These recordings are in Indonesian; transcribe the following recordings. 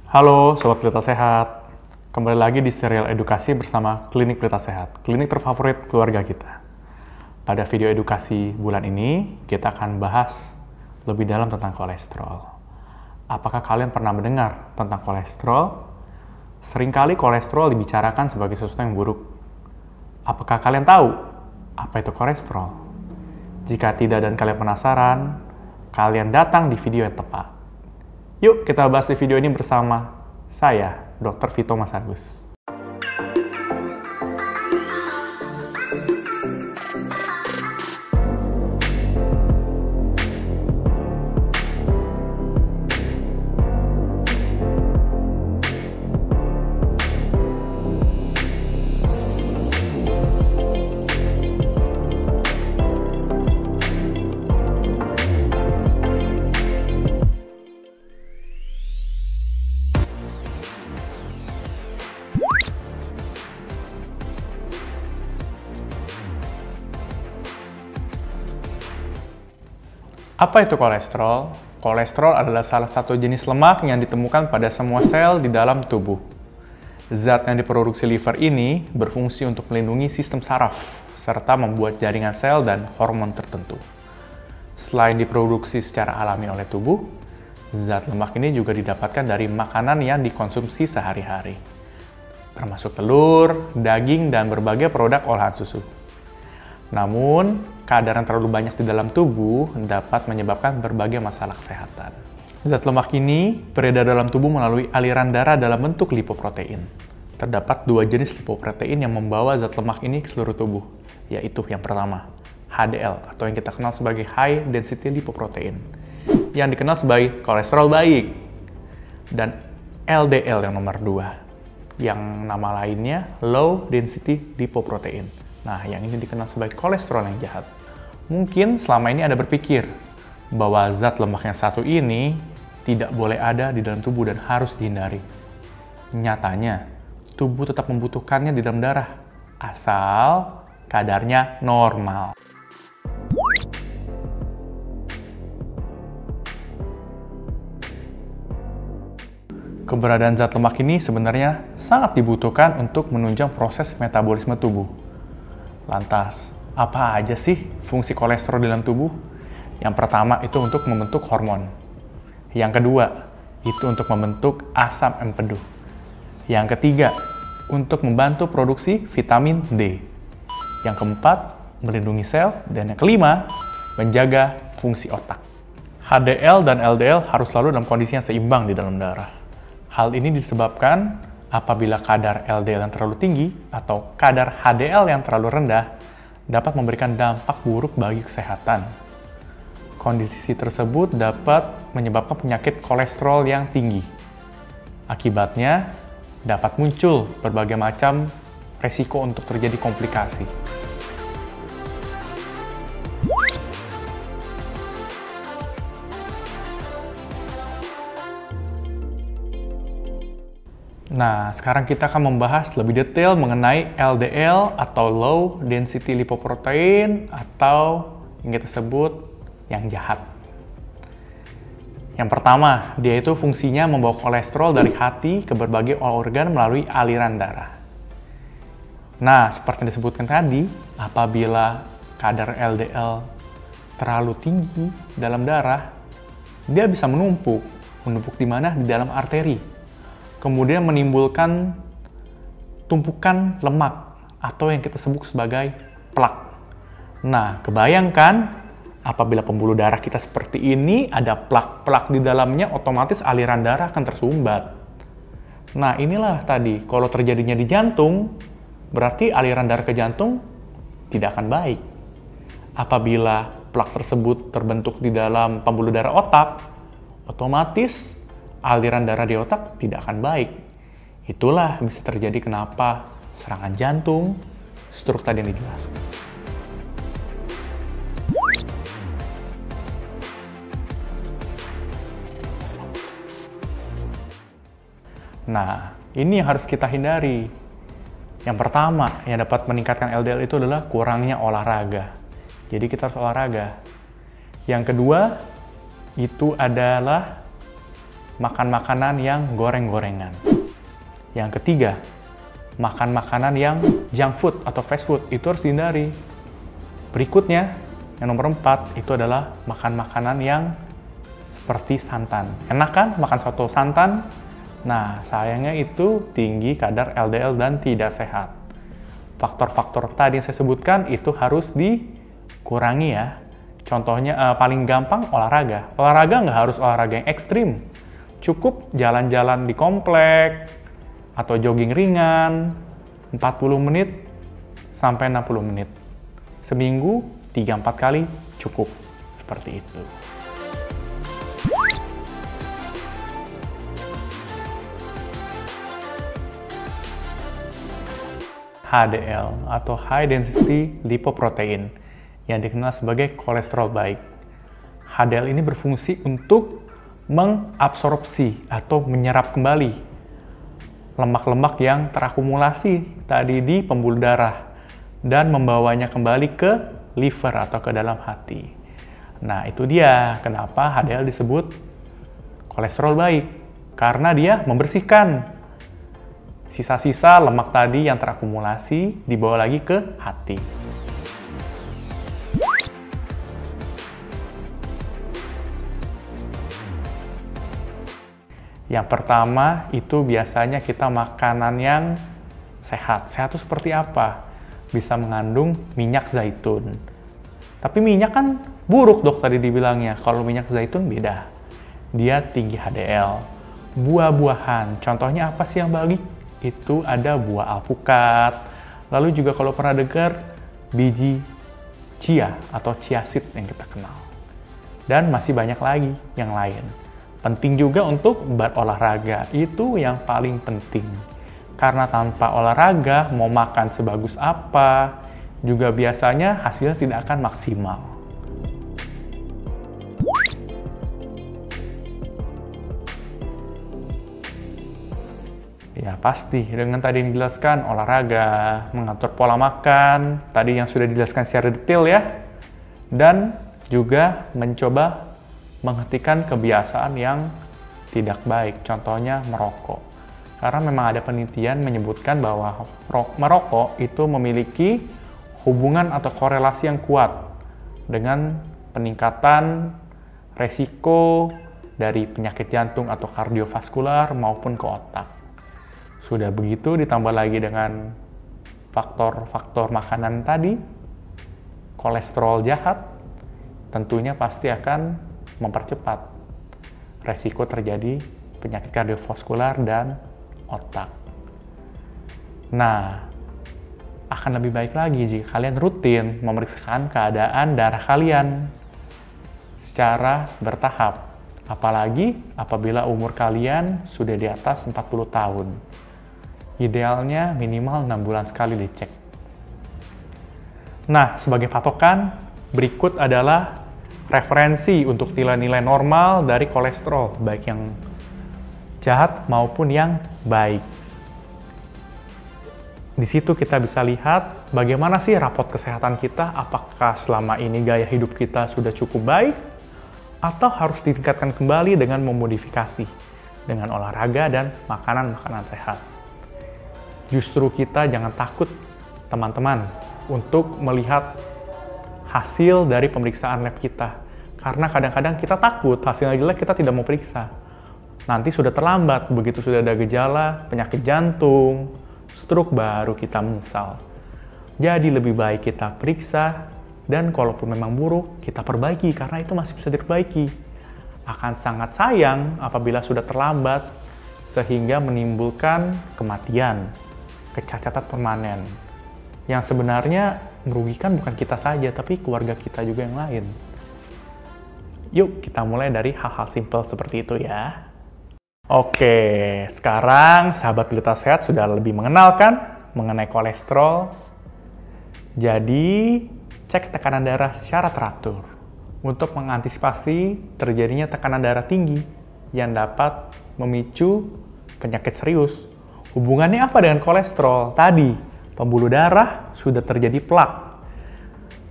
Halo Sobat Pelita Sehat, kembali lagi di serial edukasi bersama Klinik Pelita Sehat, klinik terfavorit keluarga kita. Pada video edukasi bulan ini, kita akan bahas lebih dalam tentang kolesterol. Apakah kalian pernah mendengar tentang kolesterol? Seringkali kolesterol dibicarakan sebagai sesuatu yang buruk. Apakah kalian tahu apa itu kolesterol? Jika tidak dan kalian penasaran, kalian datang di video yang tepat. Yuk kita bahas di video ini bersama saya, Dr. Vito Mas Agus. Apa itu kolesterol? Kolesterol adalah salah satu jenis lemak yang ditemukan pada semua sel di dalam tubuh. Zat yang diproduksi liver ini berfungsi untuk melindungi sistem saraf, serta membuat jaringan sel dan hormon tertentu. Selain diproduksi secara alami oleh tubuh, zat lemak ini juga didapatkan dari makanan yang dikonsumsi sehari-hari, termasuk telur, daging, dan berbagai produk olahan susu. Namun, kadar yang terlalu banyak di dalam tubuh dapat menyebabkan berbagai masalah kesehatan. Zat lemak ini beredar dalam tubuh melalui aliran darah dalam bentuk lipoprotein. Terdapat dua jenis lipoprotein yang membawa zat lemak ini ke seluruh tubuh, yaitu yang pertama, HDL atau yang kita kenal sebagai High Density Lipoprotein, yang dikenal sebagai kolesterol baik, dan LDL yang nomor 2, yang nama lainnya Low Density Lipoprotein. Nah, yang ini dikenal sebagai kolesterol yang jahat. Mungkin selama ini Anda berpikir bahwa zat lemak yang satu ini tidak boleh ada di dalam tubuh dan harus dihindari. Nyatanya, tubuh tetap membutuhkannya di dalam darah, asal kadarnya normal. Keberadaan zat lemak ini sebenarnya sangat dibutuhkan untuk menunjang proses metabolisme tubuh. Lantas, apa aja sih fungsi kolesterol dalam tubuh? Yang pertama itu untuk membentuk hormon. Yang kedua, itu untuk membentuk asam empedu. Yang ketiga, untuk membantu produksi vitamin D. Yang keempat, melindungi sel. Dan yang kelima, menjaga fungsi otak. HDL dan LDL harus selalu dalam kondisi yang seimbang di dalam darah. Hal ini disebabkan apabila kadar LDL yang terlalu tinggi atau kadar HDL yang terlalu rendah dapat memberikan dampak buruk bagi kesehatan. Kondisi tersebut dapat menyebabkan penyakit kolesterol yang tinggi. Akibatnya, dapat muncul berbagai macam resiko untuk terjadi komplikasi. Nah, sekarang kita akan membahas lebih detail mengenai LDL atau Low Density Lipoprotein atau yang kita sebut yang jahat. Yang pertama, dia itu fungsinya membawa kolesterol dari hati ke berbagai organ melalui aliran darah. Nah, seperti yang disebutkan tadi, apabila kadar LDL terlalu tinggi dalam darah, dia bisa menumpuk di mana? Di dalam arteri. Kemudian menimbulkan tumpukan lemak atau yang kita sebut sebagai plak. Nah, kebayangkan apabila pembuluh darah kita seperti ini, ada plak-plak di dalamnya, otomatis aliran darah akan tersumbat. Nah, inilah tadi, kalau terjadinya di jantung, berarti aliran darah ke jantung tidak akan baik. Apabila plak tersebut terbentuk di dalam pembuluh darah otak, otomatis aliran darah di otak tidak akan baik. Itulah bisa terjadi kenapa serangan jantung, stroke tadi yang dijelaskan. Nah, ini yang harus kita hindari. Yang pertama, yang dapat meningkatkan LDL itu adalah kurangnya olahraga. Jadi kita harus olahraga. Yang kedua, itu adalah makan makanan yang goreng-gorengan. Yang ketiga, makan makanan yang junk food atau fast food, itu harus dihindari. Berikutnya, yang nomor 4, itu adalah makan makanan yang seperti santan. Enak kan makan soto santan? Nah, sayangnya itu tinggi kadar LDL dan tidak sehat. Faktor-faktor tadi yang saya sebutkan itu harus dikurangi ya. Contohnya paling gampang olahraga. Olahraga nggak harus olahraga yang ekstrim. Cukup jalan-jalan di komplek atau jogging ringan 40 menit sampai 60 menit. Seminggu 3-4 kali cukup. Seperti itu. HDL atau High Density Lipoprotein yang dikenal sebagai kolesterol baik. HDL ini berfungsi untuk mengabsorpsi atau menyerap kembali lemak-lemak yang terakumulasi tadi di pembuluh darah dan membawanya kembali ke liver atau ke dalam hati. Nah, itu dia kenapa HDL disebut kolesterol baik, karena dia membersihkan sisa-sisa lemak tadi yang terakumulasi dibawa lagi ke hati. Yang pertama itu biasanya kita makanan yang sehat. Sehat itu seperti apa? Bisa mengandung minyak zaitun. Tapi minyak kan buruk dok tadi dibilangnya. Kalau minyak zaitun beda. Dia tinggi HDL. Buah-buahan. Contohnya apa sih yang baik? Itu ada buah alpukat. Lalu juga kalau pernah dengar biji chia atau chia seed yang kita kenal. Dan masih banyak lagi yang lain. Penting juga untuk berolahraga, itu yang paling penting. Karena tanpa olahraga, mau makan sebagus apa, juga biasanya hasilnya tidak akan maksimal. Ya pasti, dengan tadi yang dijelaskan, olahraga, mengatur pola makan, tadi yang sudah dijelaskan secara detail ya, dan juga mencoba menghentikan kebiasaan yang tidak baik, contohnya merokok. Karena memang ada penelitian menyebutkan bahwa merokok itu memiliki hubungan atau korelasi yang kuat dengan peningkatan resiko dari penyakit jantung atau kardiovaskular maupun ke otak. Sudah begitu ditambah lagi dengan faktor-faktor makanan tadi, kolesterol jahat, tentunya pasti akan mempercepat resiko terjadi penyakit kardiovaskular dan otak. Nah, akan lebih baik lagi jika kalian rutin memeriksakan keadaan darah kalian secara bertahap. Apalagi apabila umur kalian sudah di atas 40 tahun. Idealnya minimal 6 bulan sekali dicek. Nah, sebagai patokan, berikut adalah referensi untuk nilai-nilai normal dari kolesterol, baik yang jahat maupun yang baik. Di situ kita bisa lihat bagaimana sih rapot kesehatan kita, apakah selama ini gaya hidup kita sudah cukup baik, atau harus ditingkatkan kembali dengan memodifikasi, dengan olahraga dan makanan-makanan sehat. Justru kita jangan takut, teman-teman, untuk melihat hasil dari pemeriksaan lab kita. Karena kadang-kadang kita takut, hasilnya jelek kita tidak mau periksa. Nanti sudah terlambat, begitu sudah ada gejala, penyakit jantung, stroke baru kita menyesal. Jadi lebih baik kita periksa, dan kalaupun memang buruk, kita perbaiki, karena itu masih bisa diperbaiki. Akan sangat sayang apabila sudah terlambat, sehingga menimbulkan kematian, kecacatan permanen. Yang sebenarnya merugikan bukan kita saja, tapi keluarga kita juga yang lain. Yuk, kita mulai dari hal-hal simpel seperti itu ya. Oke, sekarang sahabat Pilita Sehat sudah lebih mengenalkan mengenai kolesterol. Jadi, cek tekanan darah secara teratur untuk mengantisipasi terjadinya tekanan darah tinggi yang dapat memicu penyakit serius. Hubungannya apa dengan kolesterol? Tadi, pembuluh darah sudah terjadi plak.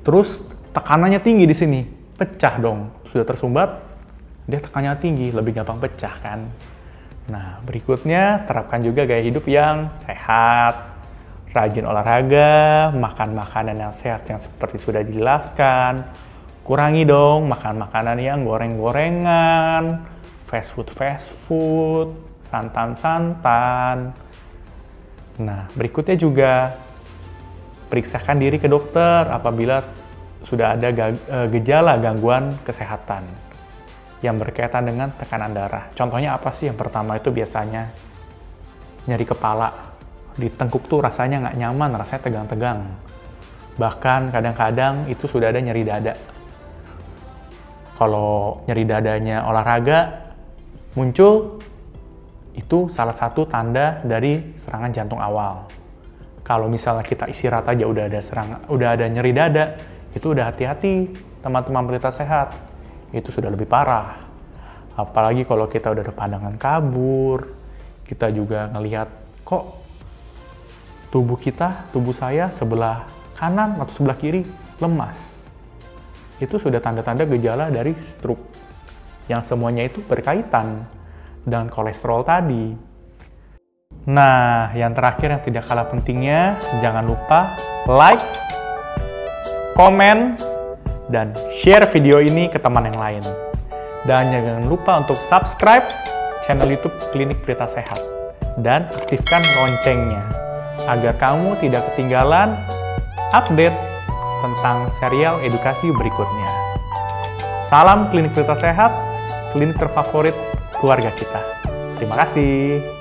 Terus tekanannya tinggi di sini, pecah dong. Sudah tersumbat, dia tekanannya tinggi, lebih gampang pecah kan. Nah, berikutnya terapkan juga gaya hidup yang sehat, rajin olahraga, makan makanan yang sehat yang seperti sudah dijelaskan, kurangi dong makan makanan yang goreng-gorengan, fast food, santan-santan. Nah, berikutnya juga periksakan diri ke dokter apabila sudah ada gejala gangguan kesehatan yang berkaitan dengan tekanan darah. Contohnya apa sih? Yang pertama itu biasanya nyeri kepala. Di tengkuk tuh rasanya nggak nyaman, rasanya tegang-tegang. Bahkan kadang-kadang itu sudah ada nyeri dada. Kalau nyeri dadanya olahraga muncul, itu salah satu tanda dari serangan jantung awal. Kalau misalnya kita istirahat aja udah ada nyeri dada, itu udah hati-hati teman-teman pelita sehat. Itu sudah lebih parah. Apalagi kalau kita udah ada pandangan kabur, kita juga ngelihat kok tubuh saya sebelah kanan atau sebelah kiri lemas. Itu sudah tanda-tanda gejala dari stroke. Yang semuanya itu berkaitan dengan kolesterol tadi. Nah, yang terakhir yang tidak kalah pentingnya, jangan lupa like, komen, dan share video ini ke teman yang lain. Dan jangan lupa untuk subscribe channel YouTube Klinik Pelita Sehat dan aktifkan loncengnya agar kamu tidak ketinggalan update tentang serial edukasi berikutnya. Salam Klinik Pelita Sehat, klinik terfavorit keluarga kita. Terima kasih.